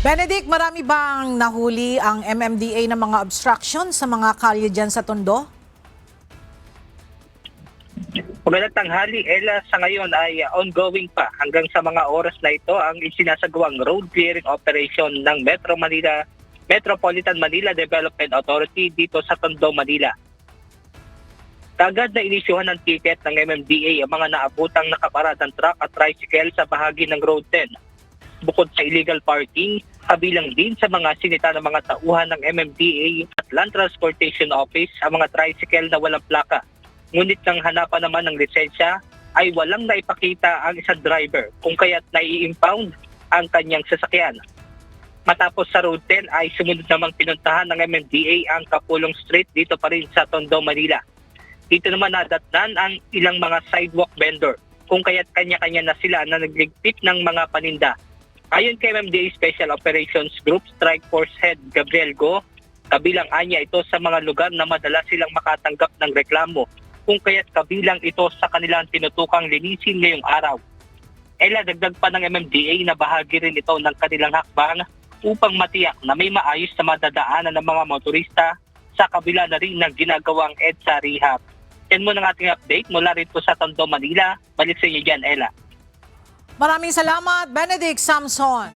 Benedict, marami bang nahuli ang MMDA ng mga obstruction sa mga kalye dyan sa Tondo? Magandang tanghali, Ella. Sa ngayon ay ongoing pa hanggang sa mga oras na ito ang isinasagawang road clearing operation ng Metropolitan Manila Development Authority dito sa Tondo, Manila. Kagad na inisyuhan ng ticket ng MMDA ang mga naabutang nakaparadang truck at tricycle sa bahagi ng Road 10. Bukod sa illegal parking, kabilang din sa mga sinita ng mga tauhan ng MMDA at Land Transportation Office ang mga tricycle na walang plaka. Ngunit nang hanapan naman ng lisensya ay walang naipakita ang isang driver kung kaya't nai-impound ang kanyang sasakyan. Matapos sa Road 10 ay sumunod namang pinuntahan ng MMDA ang Kapulong Street dito pa rin sa Tondo, Manila. Dito naman nadatnan ang ilang mga sidewalk vendor kung kaya't kanya-kanya na sila na nagligpit ng mga paninda. Ayon kay MMDA Special Operations Group Strike Force Head Gabriel Go, kabilang anya ito sa mga lugar na madalas silang makatanggap ng reklamo kung kaya't kabilang ito sa kanilang tinutukang linisin ngayong araw. Dagdag pa ng MMDA na bahagi rin ito ng kanilang hakbang upang matiyak na may maayos na madadaanan ng mga motorista sa kabila na rin ng ginagawang EDSA rehab. Yan mo ng ating update mula rito sa Tondo, Manila. Balik sa inyo dyan, Ella. Maraming salamat, Benedict Samson.